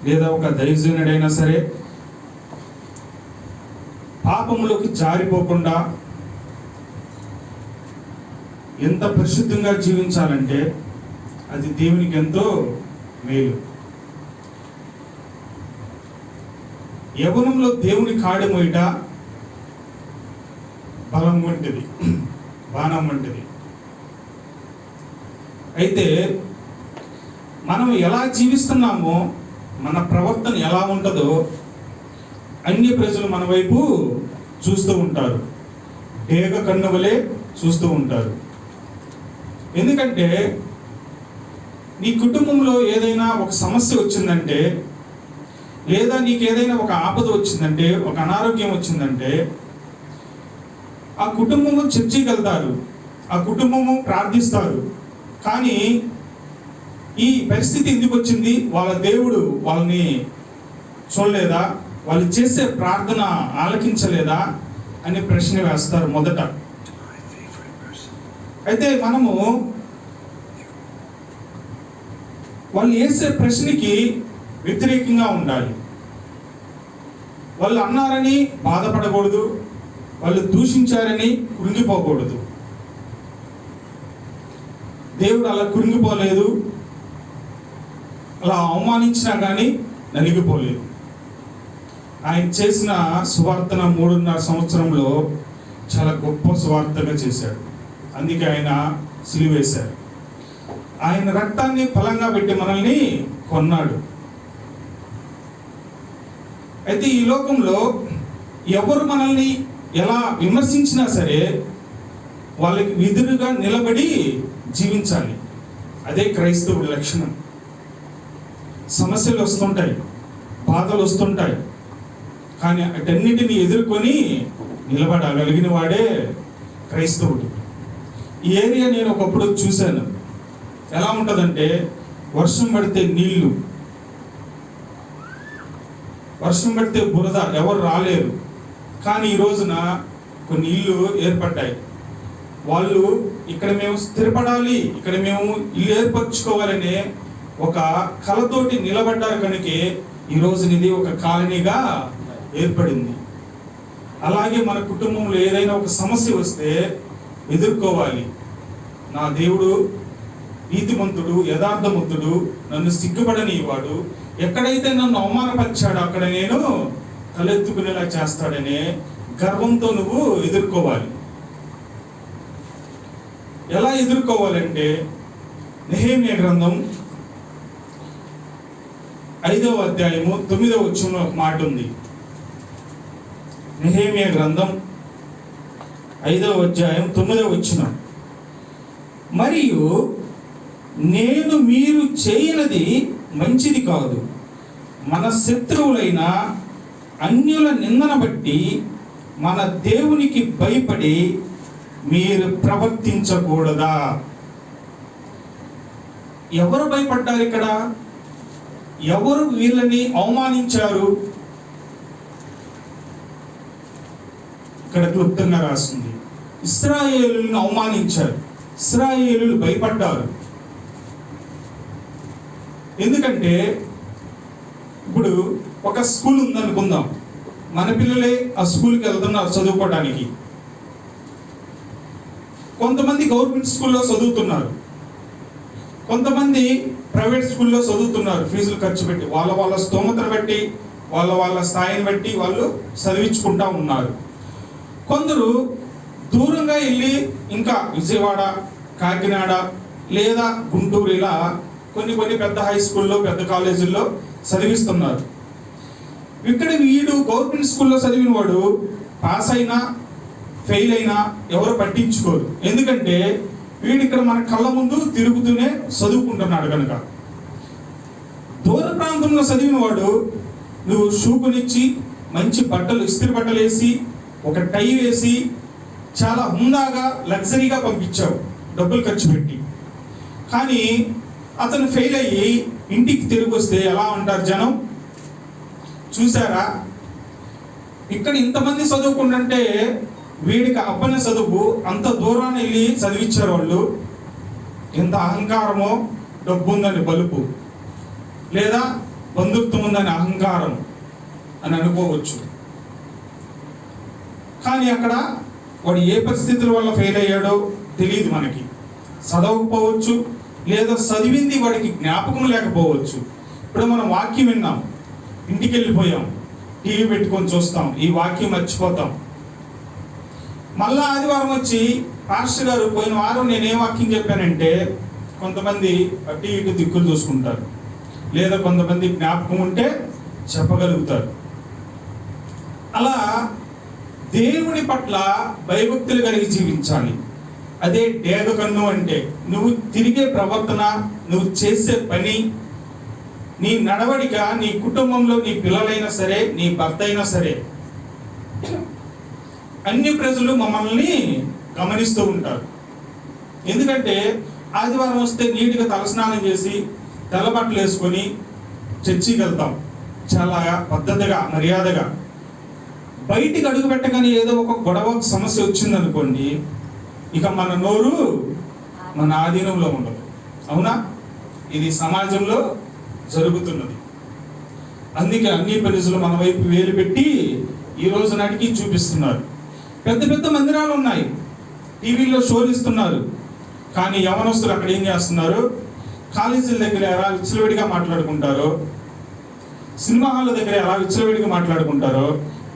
లేదా ఒక దైవజనుడైనా సరే పాపములోకి జారిపోకుండా ఎంత పరిశుద్ధంగా జీవించాలంటే అది దేవునికి ఎంతో మేలు. యవ్వనంలో దేవుని కాడి మోయట బలం వంటిది, బాణం వంటిది. అయితే మనం ఎలా జీవిస్తున్నామో, మన ప్రవర్తన ఎలా ఉంటుందో అన్య ప్రజలు మన వైపు చూస్తూ ఉంటారు, డేగ కన్ను వలె చూస్తూ ఉంటారు. ఎందుకంటే నీ కుటుంబంలో ఏదైనా ఒక సమస్య వచ్చిందంటే, లేదా నీకు ఏదైనా ఒక ఆపద వచ్చిందంటే, ఒక అనారోగ్యం వచ్చిందంటే, ఆ కుటుంబము చర్చికి వెళ్తారు, ఆ కుటుంబము ప్రార్థిస్తారు. కానీ ఈ పరిస్థితి ఎందుకు వచ్చింది, వాళ్ళ దేవుడు వాళ్ళని చూడలేదా, వాళ్ళు చేసే ప్రార్థన ఆలకించలేదా అని ప్రశ్న వేస్తారు మొదట. అయితే మనము వాళ్ళు వేసే ప్రశ్నకి వ్యతిరేకంగా ఉండాలి. వాళ్ళు అన్నారని బాధపడకూడదు, వాళ్ళు దూషించారని కృంగిపోకూడదు. దేవుడు అలా కృంగిపోలేదు, అలా అవమానించినా కానీ నలిగిపోలేదు. ఆయన చేసిన సువార్తన 3.5 సంవత్సరంలో చాలా గొప్ప సువార్తగా చేశాడు. అందుకే ఆయన సిలువేశారు. ఆయన రక్తాన్ని ఫలంగా పెట్టి మనల్ని కొన్నాడు. అయితే ఈ లోకంలో ఎవరు మనల్ని ఎలా విమర్శించినా సరే వాళ్ళకి ఎదురుగా నిలబడి జీవించాలి. అదే క్రైస్తవుడి లక్షణం. సమస్యలు వస్తుంటాయి, బాధలు వస్తుంటాయి, కానీ అటన్నిటిని ఎదుర్కొని నిలబడగలిగిన వాడే క్రైస్తవుడు. ఈ ఏరియా నేను ఒకప్పుడు చూశాను. ఎలా ఉంటుందంటే, వర్షం పడితే నీళ్లు, వర్షం పడితే బురద, ఎవరు రాలేరు. కానీ ఈ రోజున కొన్ని ఇల్లు ఏర్పడ్డాయి. వాళ్ళు ఇక్కడ మేము స్థిరపడాలి, ఇక్కడ మేము ఇల్లు ఏర్పరచుకోవాలనే ఒక కలతోటి నిలబడ్డారు. కనుక ఈ రోజున ఇది ఒక కాలనీగా ఏర్పడింది. అలాగే మన కుటుంబంలో ఏదైనా ఒక సమస్య వస్తే ఎదుర్కోవాలి. నా దేవుడు నీతిమంతుడు, యథార్థవంతుడు, నన్ను సిగ్గుపడనివాడు, ఎక్కడైతే నన్ను అవమానపరిచాడో అక్కడ నేను తలెత్తుకునేలా చేస్తాడనే గర్వంతో నువ్వు ఎదుర్కోవాలి. ఎలా ఎదుర్కోవాలంటే, నెహెమ్యా గ్రంథం 5వ అధ్యాయము 9వ వచనంలో ఒక మాట ఉంది. నెహెమ్యా గ్రంథం 5వ అధ్యాయం 9వ వచనం, మరియు నేను మీరు చేయనది మంచిది కాదు, మన శత్రువులైన అన్యుల నిందన బట్టి మన దేవునికి భయపడి మీరు ప్రవర్తించకూడదా? ఎవరు భయపడ్డారు ఇక్కడ? ఎవరు వీళ్ళని అవమానించారు? ఇక్కడ క్లుప్తంగా రాస్తుంది, ఇశ్రాయేలులను అవమానించారు, ఇశ్రాయేలులు భయపడ్డారు. ఎందుకంటే ఇప్పుడు ఒక స్కూల్ ఉందనుకుందాం, మన పిల్లలే ఆ స్కూల్కి వెళ్తున్నారు చదువుకోవడానికి. కొంతమంది గవర్నమెంట్ స్కూల్లో చదువుతున్నారు, కొంతమంది ప్రైవేట్ స్కూల్లో చదువుతున్నారు ఫీజులు ఖర్చు పెట్టి. వాళ్ళ వాళ్ళ స్తోమతను బట్టి, వాళ్ళ వాళ్ళ స్థాయిని బట్టి వాళ్ళు చదివించుకుంటా ఉన్నారు. కొందరు దూరంగా వెళ్ళి ఇంకా విజయవాడ, కాకినాడ లేదా గుంటూరు ఇలా కొన్ని పెద్ద హై స్కూల్లో, పెద్ద కాలేజీల్లో చదివిస్తున్నారు. ఇక్కడ వీడు గవర్నమెంట్ స్కూల్లో చదివిన వాడు పాస్ అయినా ఫెయిల్ అయినా ఎవరు పట్టించుకోరు. ఎందుకంటే వీడు ఇక్కడ మన కళ్ళ ముందు తిరుగుతూనే చదువుకుంటున్నాడు కనుక. దూర ప్రాంతంలో చదివిన వాడు నువ్వు షూ కొనిచ్చి, మంచి బట్టలు, ఇస్త్రీ బట్టలు వేసి, ఒక టై వేసి, చాలా హుందాగా లగ్జరీగా పంపించావు డబ్బులు ఖర్చు పెట్టి. కానీ అతను ఫెయిల్ అయ్యి ఇంటికి తిరిగి వస్తే ఎలా ఉంటారు జనం? చూసారా, ఇక్కడ ఇంతమంది చదువుకుంటుంటే వీడికి అబ్బని చదువు అంత దూరాన్ని వెళ్ళి చదివించారు వాళ్ళు. ఎంత అహంకారమో, డబ్బు ఉందని బలుపు, లేదా బంధుత్వం ఉందని అహంకారం అని అనుకోవచ్చు. కానీ అక్కడ వాడు ఏ పరిస్థితుల వల్ల ఫెయిల్ అయ్యాడో తెలియదు మనకి. చదవకపోవచ్చు, లేదా చదివింది వాడికి జ్ఞాపకం లేకపోవచ్చు. ఇప్పుడు మనం వాక్యం విన్నాం, ఇంటికి వెళ్ళిపోయాం, టీవీ పెట్టుకొని చూస్తాం, ఈ వాక్యం మర్చిపోతాం. మళ్ళా ఆదివారం వచ్చి పాస్టర్ గారు పోయిన వారం నేనేం వాక్యం చెప్పానంటే, కొంతమంది అటు ఇటు దిక్కులు చూసుకుంటారు, లేదా కొంతమంది జ్ఞాపకం ఉంటే చెప్పగలుగుతారు. అలా దేవుని పట్ల భయభక్తులు కలిగి జీవించాలి. అదే డేగ కన్ను అంటే నువ్వు తిరిగే ప్రవర్తన, నువ్వు చేసే పని, నీ నడవడిక, నీ కుటుంబంలో నీ పిల్లలైనా సరే, నీ భర్త అయినా సరే, అన్ని ప్రజలు మమ్మల్ని గమనిస్తూ ఉంటారు. ఎందుకంటే ఆదివారం వస్తే నీట్గా తలస్నానం చేసి తెల్ల బట్టలు వేసుకొని చర్చికి వెళ్తాం, చాలా పద్ధతిగా మర్యాదగా. బయటికి అడుగు పెట్టగానే ఏదో ఒక గొడవ సమస్య వచ్చిందనుకోండి, ఇక మన నోరు మన ఆధీనంలో ఉండదు. అవునా? ఇది సమాజంలో జరుగుతున్నది. అందుకే అన్ని ప్రజలు మన వైపు వేలు పెట్టి ఈ రోజు నాటికి చూపిస్తున్నారు. పెద్ద పెద్ద మందిరాలు ఉన్నాయి, టీవీలో షోలు ఇస్తున్నారు. కానీ యవనస్తులు అక్కడ ఏం చేస్తున్నారు? కాలేజీల దగ్గర ఎలా విచ్చలవిడిగా మాట్లాడుకుంటారో, సినిమా హాల్ దగ్గర ఎలా విచ్చలవిడిగా మాట్లాడుకుంటారో,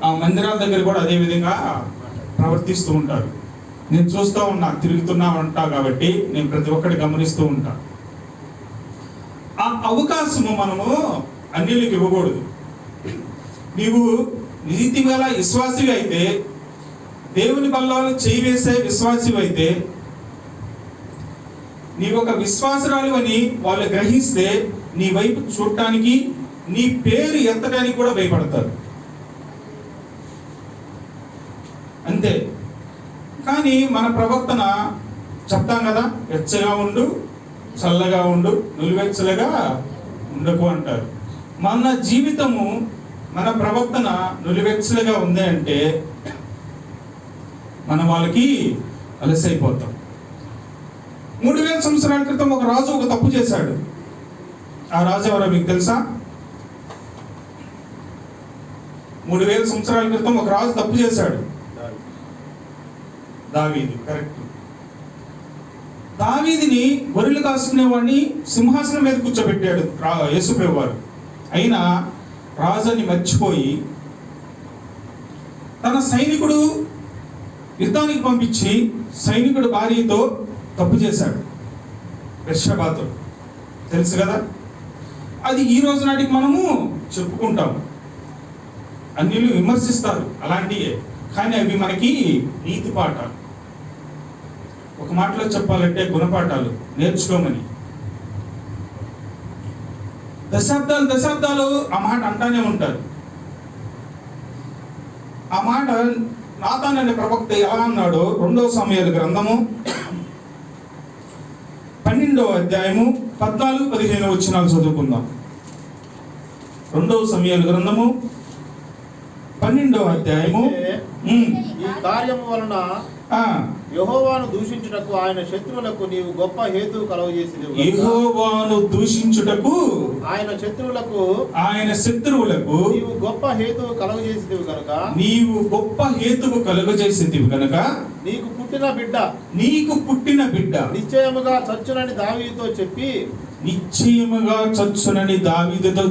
ఆ మందిరాల దగ్గర కూడా అదే విధంగా ప్రవర్తిస్తూ ఉంటారు. నేను చూస్తూ ఉన్నా, తిరుగుతున్నా ఉంటా కాబట్టి నేను ప్రతి ఒక్కటి గమనిస్తూ ఉంటా. ఆ అవకాశము మనము అన్యులకు ఇవ్వకూడదు. నీవు నీతి గల విశ్వాసివి అయితే, దేవుని బల్లలో చేయి వేసే విశ్వాసివి అయితే, నీవు ఒక విశ్వాసరాలు అని వాళ్ళు గ్రహిస్తే నీ వైపు చూడటానికి, నీ పేరు ఎత్తడానికి కూడా భయపడతారు. అంతే. కానీ మన ప్రవర్తన చెప్తాం కదా, వెచ్చగా ఉండు, చల్లగా ఉండు, నులివెచ్చలుగా ఉండకు అంటారు. మన జీవితము, మన ప్రవర్తన నులివెచ్చలుగా ఉంది అంటే మనం వాళ్ళకి అలసైపోతాం. 3000 సంవత్సరాల క్రితం ఒక రాజు ఒక తప్పు చేశాడు. ఆ రాజు ఎవరో మీకు తెలుసా? 3000 సంవత్సరాల క్రితం ఒక రాజు తప్పు చేశాడు. దావీదు. కరెక్ట్. దావీదిని గొర్రెలు కాసుకునేవాడిని సింహాసనం మీద కూర్చోబెట్టాడు యేసుప్రభు వారు. అయినా రాజుని మర్చిపోయి తన సైనికుడు యుద్ధానికి పంపించి సైనికుడు భార్యతో తప్పు చేశాడు, బెత్షెబాతో. తెలుసు కదా? అది ఈ రోజు నాటికి మనము చెప్పుకుంటాం. అన్యులు విమర్శిస్తారు అలాంటివే, కానీ అవి మనకి నీతి పాఠాలు. ఒక మాటలో చెప్పాలంటే గుణపాఠాలు నేర్చుకోమని. దశాబ్దాలు ఆ మాట అంటానే ఉంటారు. ఆ మాట నాతాన్ అనే ప్రవక్త ఎలా అన్నాడో 2వ సమూయేలు గ్రంథము 12వ అధ్యాయము 14-15 వచనాలు చదువుకుందాం. 2వ సమూయేలు గ్రంథము 12వ అధ్యాయము. ఈ కార్యము వలన యెహోవాను దూషించుటకు ఆయన శత్రువులకు నీవు గొప్ప హేతువు కలుగజేసిదివి. యెహోవాను దూషించుటకు ఆయన శత్రువులకు నీవు గొప్ప హేతువు కలుగజేసిదివి కనుక, నీకు పుట్టిన బిడ్డ నిశ్చయముగా చచ్చునని దావీదుతో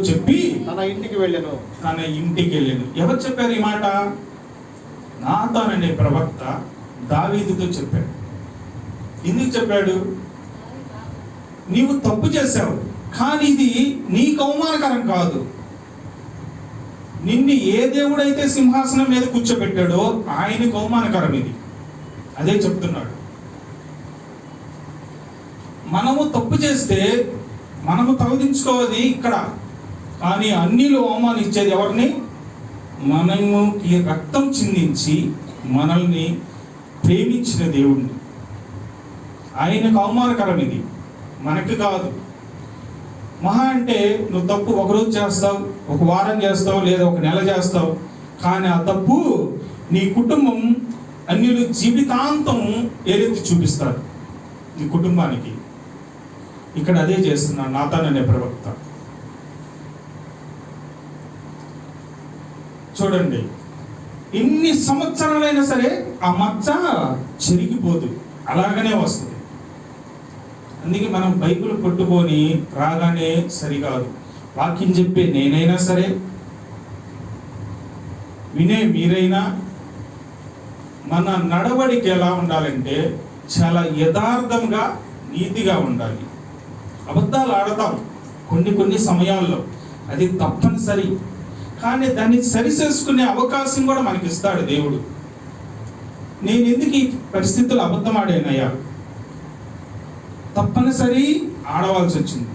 చెప్పి తన ఇంటికి వెళ్ళెను. ఎవరు చెప్పారు ఈ మాట? నాతాన్ అనే ప్రవక్త దావీదుతో చెప్పాడు. ఎందుకు చెప్పాడు? నీవు తప్పు చేశావు, కానీ ఇది నీకు అవమానకరం కాదు. నిన్ను ఏ దేవుడైతే సింహాసనం మీద కూర్చోబెట్టాడో ఆయనకు అవమానకరం ఇది. అదే చెప్తున్నాడు. మనము తప్పు చేస్తే మనము తలదించుకోవాలి ఇక్కడ, కానీ అన్నిలు అవమానించేది ఎవరిని? మనము రక్తం చిందించి మనల్ని ప్రేమించిన దేవుడిని. ఆయనకు అవమానకరం ఇది, మనకి కాదు. మహా అంటే నువ్వు తప్పు ఒకరోజు చేస్తావు, ఒక వారం చేస్తావు, లేదా ఒక నెల చేస్తావు, కానీ ఆ తప్పు నీ కుటుంబం అన్యులు జీవితాంతం ఏదైతే చూపిస్తారు నీ కుటుంబానికి. ఇక్కడ అదే చేస్తున్నాడు నాతాన్ అనే ప్రవక్త. చూడండి, ఎన్ని సంవత్సరాలైనా సరే ఆ మచ్చ చెరిగిపోదు, అలాగనే వస్తుంది. అందుకే మనం బైబిల్ పట్టుకొని రాగానే సరికాదు. వాక్యం చెప్పే నేనైనా సరే, వినే మీరైనా, మన నడవడిక ఎలా ఉండాలంటే చాలా యథార్థంగా, నీతిగా ఉండాలి. అబద్ధాలు ఆడతాం కొన్ని సమయాల్లో, అది తప్పనిసరి. కానీ దాన్ని సరిచేసుకునే అవకాశం కూడా మనకి ఇస్తాడు దేవుడు. నేను ఎందుకు ఈ పరిస్థితుల్లో అబద్ధం ఆడానయ్యా, తప్పనిసరి ఆడవలసి వచ్చింది.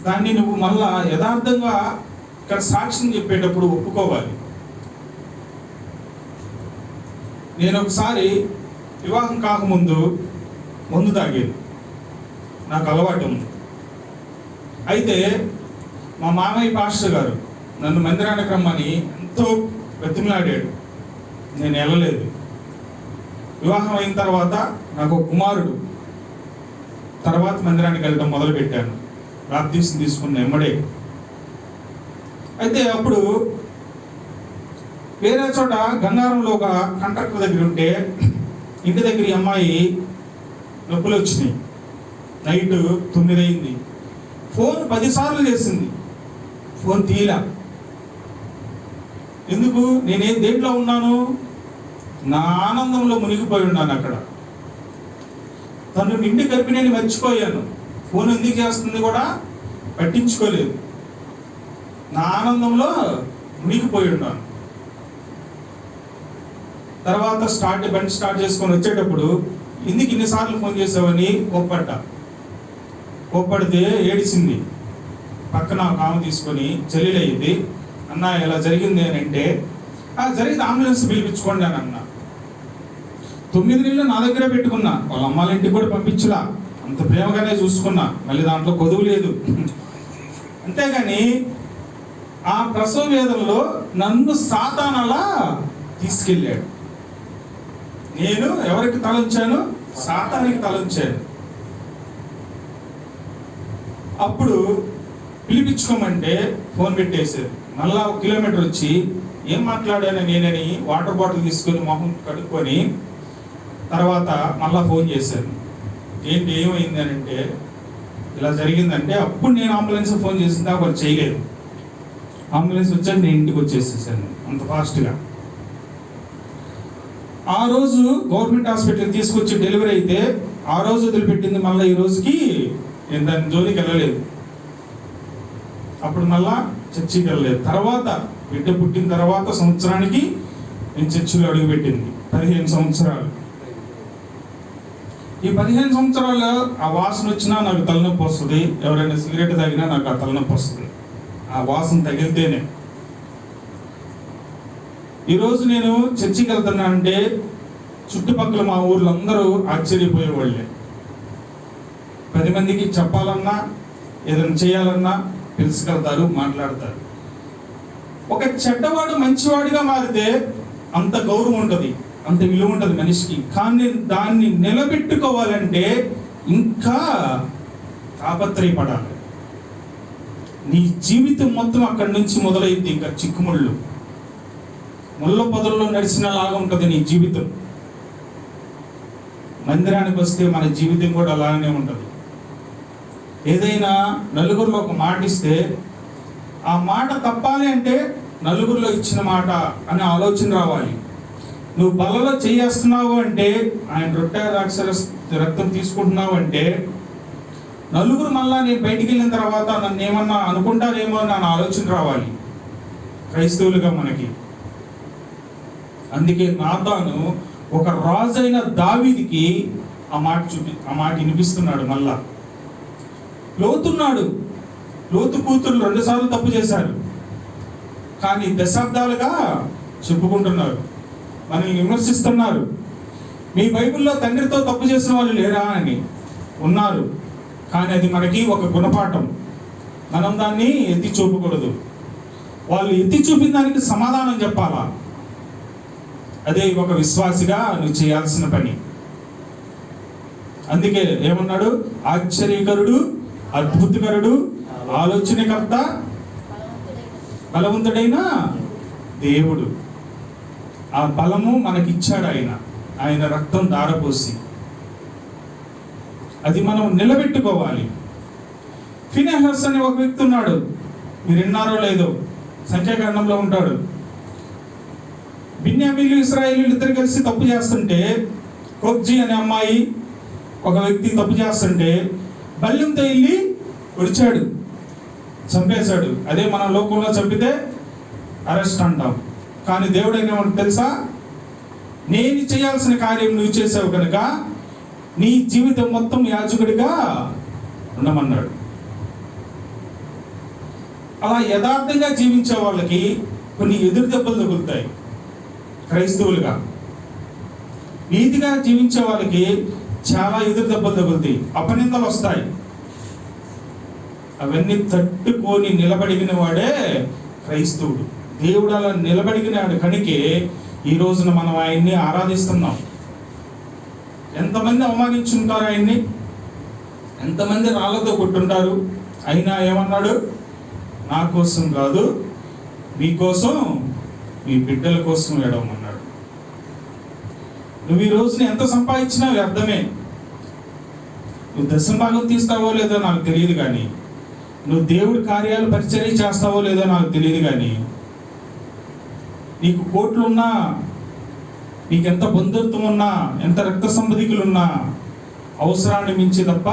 దాన్ని నువ్వు మళ్ళా యథార్థంగా ఇక్కడ సాక్ష్యం చెప్పేటప్పుడు ఒప్పుకోవాలి. నేను ఒకసారి వివాహం కాకముందు మందు తాగేది, నాకు అలవాటు ఉంది. అయితే మా మామయ్య పాస్టర్ గారు నన్ను మందిరానికి రమ్మని ఎంతో బ్రతిమలాడాడు, నేను వెళ్ళలేదు. వివాహం అయిన తర్వాత నాకు ఒక కుమారుడు, తర్వాత మందిరానికి వెళ్ళడం మొదలుపెట్టాను, బాప్తీసం తీసుకున్న ఎమ్మడే. అయితే అప్పుడు వేరే చోట గంగారంలో ఒక కాంట్రాక్టర్ దగ్గర ఉంటే, ఇంటి దగ్గర ఈ అమ్మాయి నొప్పులు వచ్చినాయి. నైట్ 9 అయింది. ఫోన్ 10 సార్లు చేసింది, ఫోన్ తీయలా. ఎందుకు? నేనేం దేంట్లో ఉన్నాను, నా ఆనందంలో మునిగిపోయి ఉన్నాను. అక్కడ తను నిండి గర్భిణిని మర్చిపోయాను. ఫోన్ ఎందుకు చేస్తుంది కూడా పట్టించుకోలేదు. నా ఆనందంలో మునిగిపోయి ఉన్నాను. తర్వాత బండి స్టార్ట్ చేసుకొని వచ్చేటప్పుడు, ఎందుకు ఇన్నిసార్లు ఫోన్ చేసావని కోప్పడితే ఏడిసింది. పక్కన ఒక ఆమె తీసుకొని చెల్లెలయ్యింది, అన్న ఇలా జరిగింది అని అంటే, జరిగింది, అంబులెన్స్ పిలిపించుకోండి అని అన్నా. 9 నెలలు నా దగ్గరే పెట్టుకున్నా, వాళ్ళ అమ్మాళ్ళ ఇంటికి కూడా పంపించలా, అంత ప్రేమగానే చూసుకున్నా. మళ్ళీ దాంట్లో కొదువు లేదు. అంతేగాని ఆ ప్రసవ వేదనలో నన్ను సాతానలా తీసుకెళ్ళాడు. నేను ఎవరికి తలంచాను? సాతానికి తలంచాను. అప్పుడు పిలిపించుకోమంటే ఫోన్ పెట్టేశారు. మళ్ళా 1 కిలోమీటర్ వచ్చి ఏం మాట్లాడాను నేనని వాటర్ బాటిల్ తీసుకొని మొహం కడుక్కొని తర్వాత మళ్ళా ఫోన్ చేశాను. ఏంటి ఏమైంది అని అంటే, ఇలా జరిగిందంటే, అప్పుడు నేను అంబులెన్స్ ఫోన్ చేసిందా వాళ్ళు చేయలేదు. అంబులెన్స్ వచ్చాక నేను ఇంటికి వచ్చేసేసాను అంత ఫాస్ట్గా. ఆ రోజు గవర్నమెంట్ హాస్పిటల్ తీసుకొచ్చి డెలివరీ అయితే ఆ రోజు వదిలిపెట్టింది, మళ్ళీ ఈ రోజుకి నేను దాని జోలికి వెళ్ళలేదు. అప్పుడు మళ్ళా చర్చికి వెళ్ళలేదు. తర్వాత బిడ్డ పుట్టిన తర్వాత సంవత్సరానికి నేను చర్చిలో అడుగుపెట్టింది. 15 సంవత్సరాలు. ఈ 15 సంవత్సరాలు ఆ వాసన వచ్చినా నాకు తలనొప్పి వస్తుంది. ఎవరైనా సిగరెట్ తాగినా నాకు ఆ తలనొప్పి వస్తుంది, ఆ వాసన తగిలితేనే. ఈరోజు నేను చర్చికి వెళ్తున్నా అంటే చుట్టుపక్కల మా ఊర్లో అందరూ ఆశ్చర్యపోయేవాళ్ళే. 10 మందికి చెప్పాలన్నా ఏదైనా చేయాలన్నా పిలుచుకెళ్తారు, మాట్లాడతారు. ఒక చెడ్డవాడు మంచివాడిగా మారితే అంత గౌరవం ఉంటుంది, అంత విలువ ఉంటుంది మనిషికి. కానీ దాన్ని నిలబెట్టుకోవాలంటే ఇంకా తాపత్రయపడాలి. నీ జీవితం మొత్తం అక్కడి నుంచి మొదలైంది. ఇంకా చిక్కుముళ్ళు ముళ్ళ పొదల్లో నడిచినలాగా ఉంటుంది నీ జీవితం. మందిరానికి వస్తే మన జీవితం కూడా అలానే ఉంటుంది. ఏదైనా నలుగురిలో ఒక మాట ఇస్తే ఆ మాట తప్పాలి అంటే నలుగురిలో ఇచ్చిన మాట అనే ఆలోచన రావాలి. నువ్వు బల్లలో చేస్తున్నావు అంటే, ఆయన రొట్టె ద్రాక్షరస రక్తం తీసుకుంటున్నావు అంటే, నలుగురు మళ్ళా నేను బయటికి వెళ్ళిన తర్వాత నన్ను ఏమన్నా అనుకుంటారేమో అని ఆలోచన రావాలి క్రైస్తవులుగా మనకి. అందుకే నాతాను ఒక రాజైన దావీదుకి ఆ మాట వినిపిస్తున్నాడు. మళ్ళా లోతు కూతురు 2 సార్లు తప్పు చేశారు, కానీ దశాబ్దాలుగా చెప్పుకుంటున్నారు, మనల్ని విమర్శిస్తున్నారు. మీ బైబిల్లో తండ్రితో తప్పు చేసిన వాళ్ళు లేరా అని ఉన్నారు, కానీ అది మనకి ఒక గుణపాఠం. మనం దాన్ని ఎత్తి చూపకూడదు. వాళ్ళు ఎత్తి చూపిన దానికి సమాధానం చెప్పాలా. అదే ఒక విశ్వాసిగా నువ్వు చేయాల్సిన పని. అందుకే ఏమన్నాడు? ఆశ్చర్యకరుడు, అద్భుతకరుడు, ఆలోచనకర్త, బలవంతుడైన దేవుడు. ఆ బలము మనకిచ్చాడు ఆయన రక్తం ధారపోసి. అది మనం నిలబెట్టుకోవాలి. ఫినెహస్ అనే ఒక వ్యక్తి ఉన్నాడు, మీరు విన్నారో లేదో, సంఖ్యాకాండంలో ఉంటాడు. బిన్యామీలు ఇశ్రాయేలీలు ఇద్దరు కలిసి తప్పు చేస్తుంటే, కొబ్జీ అనే అమ్మాయి ఒక వ్యక్తి తప్పు చేస్తుంటే బల్యంతో వెళ్ళి విడిచాడు, చంపేశాడు. అదే మన లోకంలో చంపితే అరెస్ట్ అంటాం. కానీ దేవుడు ఏమన్నా తెలుసా, నేను చేయాల్సిన కార్యం నువ్వు చేసావు కనుక నీ జీవితం మొత్తం యాజకుడిగా ఉండమన్నాడు. అలా యథార్థంగా జీవించే వాళ్ళకి కొన్ని ఎదురు దెబ్బలు తగులుతాయి క్రైస్తవులుగా. నీతిగా జీవించే వాళ్ళకి చాలా ఎదురు దెబ్బలు తగులుతాయి, అపనిందలు వస్తాయి. అవన్నీ తట్టుకొని నిలబడిగిన వాడే క్రైస్తవుడు. దేవుడు అలా నిలబడిగినాడు కనుకే ఈ రోజున మనం ఆయన్ని ఆరాధిస్తున్నాం. ఎంతమంది అవమానించుంటారు ఆయన్ని, ఎంతమంది రాళ్ళతో కొట్టుంటారు. అయినా ఏమన్నాడు, నా కోసం కాదు, మీకోసం, మీ బిడ్డల కోసం ఏడవమన్నాడు. నువ్వు ఈ రోజున ఎంత సంపాదించినా వ్యర్థమే. నువ్వు దశంభాగం తీస్తావో లేదో నాకు తెలియదు, కానీ నువ్వు దేవుడి కార్యాలు పరిచర్య చేస్తావో లేదో నాకు తెలియదు, కానీ నీకు కోట్లున్నా, నీకెంత బంధుత్వం ఉన్నా, ఎంత రక్త సంబంధికులున్నా అవసరాన్ని మించి తప్ప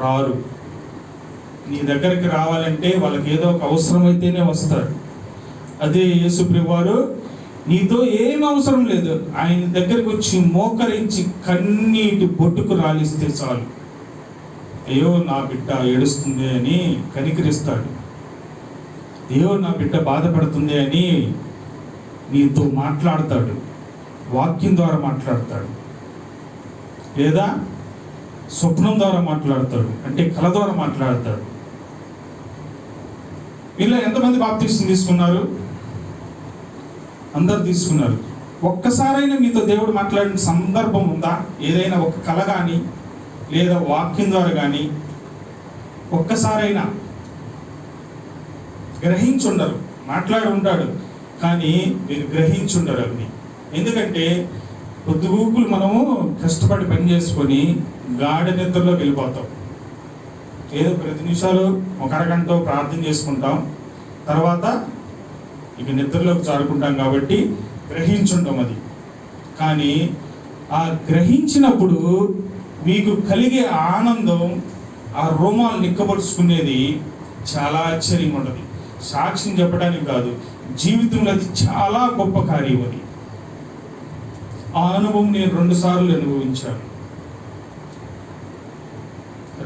రారు. నీ దగ్గరికి రావాలంటే వాళ్ళకి ఏదో ఒక అవసరం అయితేనే వస్తారు. అదే యేసుప్రభువు వారు, నీతో ఏం అవసరం లేదు, ఆయన దగ్గరికి వచ్చి మోకరించి కన్నీటి బొట్టుకు రాలిస్తే చాలు, అయ్యో నా బిడ్డ ఏడుస్తుంది అని కనికరిస్తాడు. అయ్యో నా బిడ్డ బాధపడుతుంది అని నీతో మాట్లాడతాడు, వాక్యం ద్వారా మాట్లాడతాడు, లేదా స్వప్నం ద్వారా మాట్లాడతాడు, అంటే కళ ద్వారా మాట్లాడతాడు. వీళ్ళు ఎంతమంది బాప్తిస్మం తీసుకున్నారు? అందరు తీసుకున్నారు. ఒక్కసారైనా మీతో దేవుడు మాట్లాడిన సందర్భం ఉందా? ఏదైనా ఒక కళ కానీ లేదా వాక్యం ద్వారా కానీ ఒక్కసారైనా గ్రహించుండరు. మాట్లాడి ఉంటాడు కానీ మీరు గ్రహించుండరు అవి. ఎందుకంటే పొద్దుగూకులు మనము కష్టపడి పని చేసుకొని గాఢ నిద్రలోకి వెళ్ళిపోతాం. ఏదో 10 నిమిషాలు ఒక అరగంట ప్రార్థన చేసుకుంటాం, తర్వాత ఇక నిద్రలోకి జారుకుంటాం. కాబట్టి గ్రహించుంటాం అది. కానీ ఆ గ్రహించినప్పుడు మీకు కలిగే ఆనందం, ఆ రోమాలు నిక్కబరుచుకునేది చాలా ఆశ్చర్యంగా ఉంటుంది. సాక్ష్యం చెప్పడానికి కాదు, జీవితంలో అది చాలా గొప్ప కార్యం. అది ఆ అనుభవం నేను 2 సార్లు అనుభవించాను.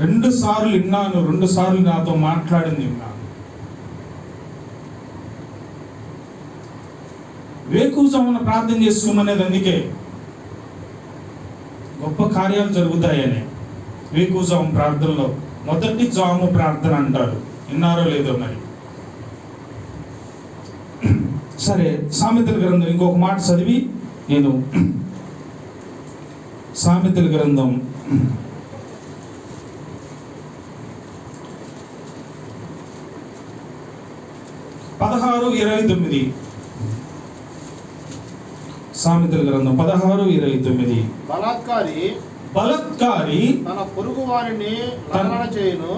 2 సార్లు విన్నాను, 2 సార్లు నాతో మాట్లాడింది విన్నాను. వేకువజామున ప్రార్థన చేసుకోమనేది అందుకే, గొప్ప కార్యాలు జరుగుతాయని. వేకువజాము ప్రార్థనలో మొదటి జాము ప్రార్థన అంటారు, విన్నారో లేదో మరి. సరే, సామెతల గ్రంథం ఇంకొక మాట చదివి నేను సామెతల గ్రంథం 16:29. సామెతల గ్రంథం 16:29. బలాత్కారి తన పొరుగు వారిని లాలన చేయును,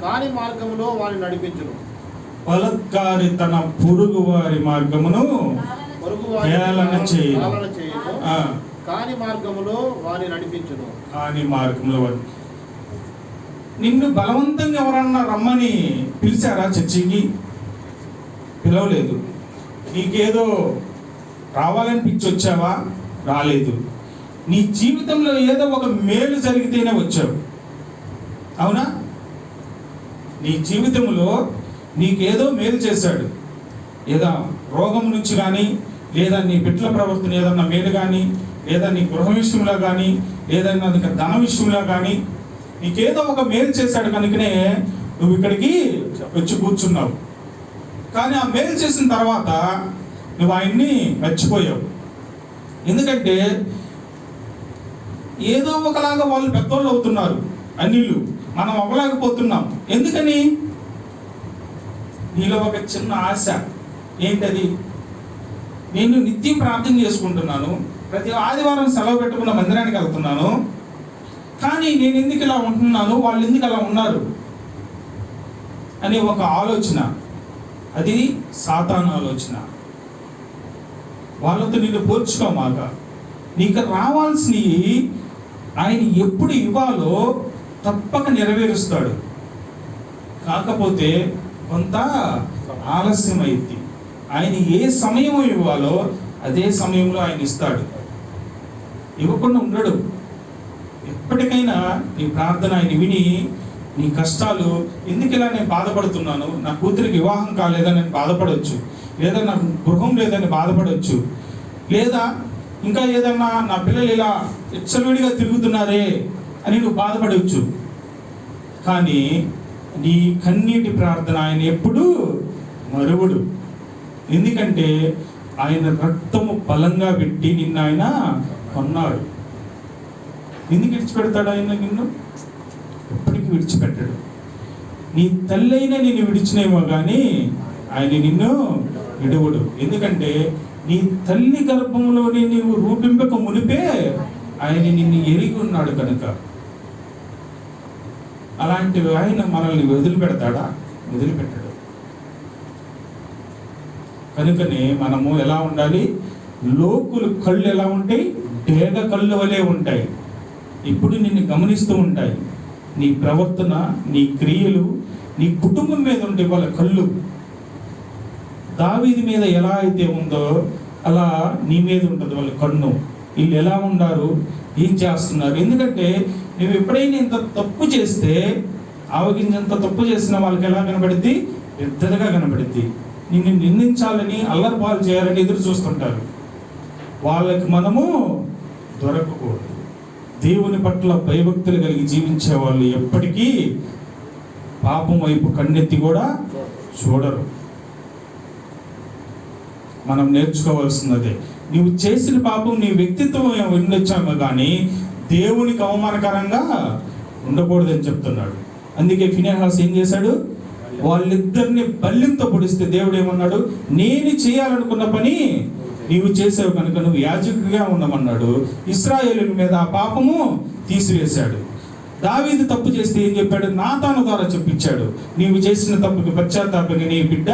కాని మార్గములో వారిని నడిపించును. బలాత్కారి తన పొరుగు వారి మార్గమును హేళన చేయును, కాని మార్గములో వారిని నడిపించును. కాని మార్గంలో వారిని. నిన్ను బలవంతంగా ఎవరన్నా రమ్మని పిలిచారా? చర్చికి పిలవలేదు. నీకేదో రావాలనిపించి వచ్చావా? రాలేదు. నీ జీవితంలో ఏదో ఒక మేలు జరిగితేనే వచ్చావు, అవునా? నీ జీవితంలో నీకేదో మేలు చేశాడు, ఏదో రోగం నుంచి కానీ, లేదా నీ బిడ్డల ప్రవర్తన ఏదన్నా మేలు కానీ, లేదా నీ గృహ విషయంలో కానీ, లేదా ధన విషయంలో కానీ నీకేదో ఒక మేలు చేశాడు కనుకనే నువ్వు ఇక్కడికి వచ్చి కూర్చున్నావు. కానీ ఆ మేలు చేసిన తర్వాత నువ్వు ఆయన్ని మర్చిపోయావు. ఎందుకంటే ఏదో ఒకలాగా వాళ్ళు పెద్దోళ్ళు అవుతున్నారు, అన్యులు. మనం అవ్వలేకపోతున్నాం. ఎందుకని? నీలో ఒక చిన్న ఆశ, ఏంటది? నేను నిత్యం ప్రార్థన చేసుకుంటున్నాను, ప్రతి ఆదివారం సెలవు పెట్టుకున్న మందిరానికి వెళ్తున్నాను, కానీ నేను ఎందుకు ఇలా ఉంటున్నాను, వాళ్ళు ఎందుకు అలా ఉన్నారు అనే ఒక ఆలోచన. అది సాతాను ఆలోచన. వాళ్ళతో నిన్ను పోల్చుకోమాక. నీకు రావాల్సినవి ఆయన ఎప్పుడు ఇవ్వాలో తప్పక నెరవేరుస్తాడు. కాకపోతే కొంత ఆలస్యం అయింది. ఆయన ఏ సమయం ఇవ్వాలో అదే సమయంలో ఆయన ఇస్తాడు, ఇవ్వకుండా ఉండడు. ఎప్పటికైనా నీ ప్రార్థన ఆయన విని, నీ కష్టాలు ఎందుకు ఇలా నేను బాధపడుతున్నాను, నా కూతురికి వివాహం కాలేదని నేను బాధపడవచ్చు, లేదా నాకు గృహం లేదని బాధపడవచ్చు, లేదా ఇంకా ఏదన్నా నా పిల్లలు ఇలా విచ్చలవిడిగా తిరుగుతున్నారే అని నువ్వు బాధపడవచ్చు. కానీ నీ కన్నీటి ప్రార్థన ఆయన ఎప్పుడూ మరువడు. ఎందుకంటే ఆయన రక్తము బలంగా పెట్టి నిన్ను ఆయన కొన్నాడు. ఎందుకు విడిచిపెడతాడు ఆయన నిన్ను? ఎప్పటికీ విడిచిపెట్టాడు. నీ తల్లి అయినా నిన్ను విడిచినేమో కానీ ఆయన నిన్ను విడువడు. ఎందుకంటే నీ తల్లి గర్భంలోని నీవు రూపింపక మునిపే ఆయన నిన్ను ఎరిగి ఉన్నాడు కనుక. అలాంటి ఆయన మనల్ని వదిలిపెడతాడా? వదిలిపెట్టాడు. కనుకనే మనము ఎలా ఉండాలి? లోకులు కళ్ళు ఎలా ఉంటాయి? డేగ కళ్ళు వలె ఉంటాయి. ఇప్పుడు నిన్ను గమనిస్తూ ఉంటాయి. నీ ప్రవర్తన, నీ క్రియలు, నీ కుటుంబం మీద ఉండే వాళ్ళ కళ్ళు. దావీదు మీద ఎలా అయితే ఉందో అలా నీ మీద ఉంటుంది వాళ్ళ కన్ను. వీళ్ళు ఎలా ఉన్నారు, ఏం చేస్తున్నారు? ఎందుకంటే నువ్వు ఎప్పుడైనా ఇంత తప్పు చేస్తే, ఆవగింజంత తప్పు చేసిన వాళ్ళకి ఎలా కనబడిద్ది? పెద్దదిగా కనబడిద్ది. నిన్ను నిందించాలని, అల్లరిపాలు చేయాలని ఎదురు చూస్తుంటారు. వాళ్ళకి మనము దొరకకూడదు. దేవుని పట్ల భయభక్తులు కలిగి జీవించే వాళ్ళు ఎప్పటికీ పాపం వైపు కన్నెత్తి కూడా చూడరు. మనం నేర్చుకోవాల్సినదే. నీవు చేసిన పాపం నీ వ్యక్తిత్వం ఉండొచ్చాము కానీ దేవునికి అవమానకరంగా ఉండకూడదని చెప్తున్నాడు. అందుకే ఫినెహాస్ ఏం చేశాడు? వాళ్ళిద్దరిని బల్యంతో పొడిస్తే దేవుడు ఏమన్నాడు? నేను చేయాలనుకున్న పని నీవు చేసావు కనుక నువ్వు యాజకుడిగా ఉండమన్నాడు. ఇశ్రాయేలుల మీద ఆ పాపము తీసివేశాడు. దావీదు తప్పు చేస్తే ఏం చెప్పాడు? నాతాను ద్వారా చెప్పించాడు, నీవు చేసిన తప్పుకి పశ్చాత్తాపంగా నీ బిడ్డ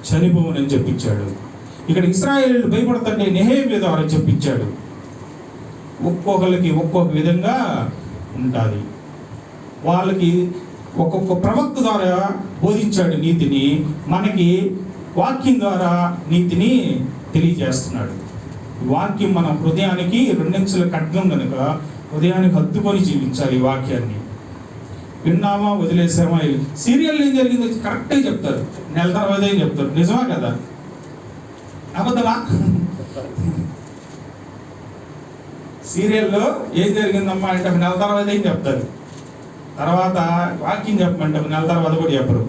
చనిపోవునని చెప్పించాడు. ఇక్కడ ఇశ్రాయేలు భయపడతంటే నెహెమ్యా ద్వారా చెప్పించాడు. ఒక్కొక్కరికి ఒక్కొక్క విధంగా ఉంటుంది. వాళ్ళకి ఒక్కొక్క ప్రవక్త ద్వారా బోధించాడు నీతిని, మనకి వాక్యం ద్వారా నీతిని తెలియజేస్తున్నాడు. వాక్యం మన హృదయానికి రెండంచుల ఖడ్గం కనుక హృదయానికి హత్తుకొని జీవించాలి. ఈ వాక్యాన్ని విన్నామా, వదిలేసామా. సీరియల్ ఏం జరిగిందో కరెక్ట్గా చెప్తారు, నెల తర్వాత ఏం చెప్తారు. నిజమా కదా? అబద్ధమా? సీరియల్లో ఏం జరిగిందమ్మా అంటే ఒక నెల తర్వాత ఏం చెప్తారు, తర్వాత వాక్యం చెప్పమంటే ఒక నెల తర్వాత కూడా చెప్పరు.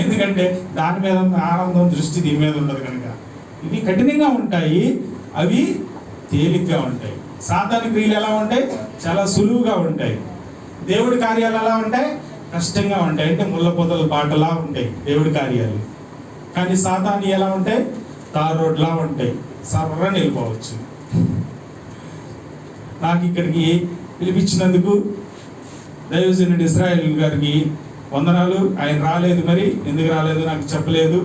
ఎందుకంటే దాని మీద ఉన్న ఆనందం, దృష్టి దీని మీద ఉండదు కనుక. ఇవి కఠినంగా ఉంటాయి, అవి తేలిగ్గా ఉంటాయి. సాతాను క్రియలు ఎలా ఉంటాయి? చాలా సులువుగా ఉంటాయి. దేవుడి కార్యాలు ఎలా ఉంటాయి? కష్టంగా ఉంటాయి. అంటే ముళ్ళ పొదల బాటలా ఉంటాయి దేవుడి కార్యాలు. కానీ సాతాను ఎలా ఉంటాయి? తార్ రోడ్లా ఉంటాయి, సర్రని వెళ్ళిపోవచ్చు. నాకు ఇక్కడికి పిలిపించినందుకు దైవజనుడు ఇశ్రాయేల్ గారికి వందనాలు. ఆయన రాలేదు, మరి ఎందుకు రాలేదు నాకు చెప్పలేదు.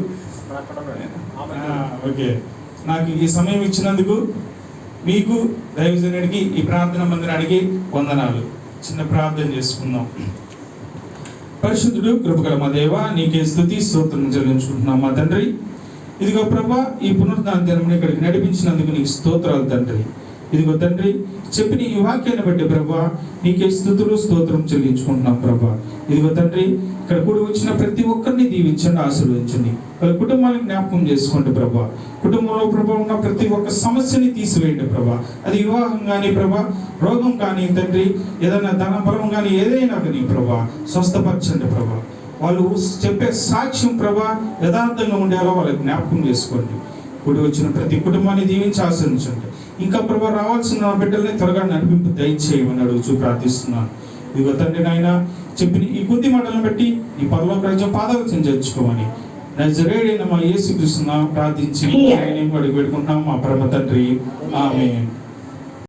ఓకే, నాకు ఈ సమయం ఇచ్చినందుకు మీకు, దైవజనుడికి, ఈ ప్రార్థన మందిరానికి వందనాలు. చిన్న ప్రార్థన చేసుకుందాం. పరిశుద్ధుడు, కృపగల మా దేవ, నీకే స్తుతి స్తోత్రం చెల్లించుకుంటున్నాం మా తండ్రి. ఇదిగో ప్రభా, ఈ పునరుద్ధాన దినమును ఇక్కడికి నడిపించినందుకు నీకు స్తోత్రాలు తండ్రి. ఇదిగో తండ్రి, చెప్పిన ఈ వాక్యాన్ని బట్టి ప్రభా నీకే స్తుతులు స్తోత్రం చెల్లించుకుంటున్నాం ప్రభా. ఇదిగో తండ్రి, ఇక్కడ కూడి వచ్చిన ప్రతి ఒక్కరిని దీవించండి, ఆశీర్వదించండి. వాళ్ళ కుటుంబాలను జ్ఞాపకం చేసుకోండి ప్రభా. కుటుంబంలో ప్రభా ఉన్న ప్రతి ఒక్క సమస్యని తీసివేయండి ప్రభా. అది వివాహం కానీ ప్రభా, రోగం కానీ తండ్రి, ఏదైనా ధన బలం కానీ ఏదైనా కానీ ప్రభా స్వస్థపరచండి ప్రభా. వాళ్ళు చెప్పే సాక్ష్యం ప్రభా యథార్థంగా ఉండేలా వాళ్ళకి జ్ఞాపకం చేసుకోండి. కూడి వచ్చిన ప్రతి కుటుంబాన్ని దీవించి ఆశీర్వదించండి. ఇంకా ప్రభా రావాల్సిన బిడ్డల్ని త్వరగా నడిపింపు దయచేయమని అడుగుచూ ప్రార్థిస్తున్నాను. ఇదిగో తండ్రి నాయన, చెప్పిన ఈ కొద్ది మాటలను బట్టి ఈ పరలోక రాజ్యం పాదాలు చేర్చుకోమని నజరేయుడైన మా యేసుక్రీస్తు నామమున ప్రార్థించి ఆయన అడిగి పెట్టుకుంటున్నాం మా పరమ తండ్రి. ఆమేన్.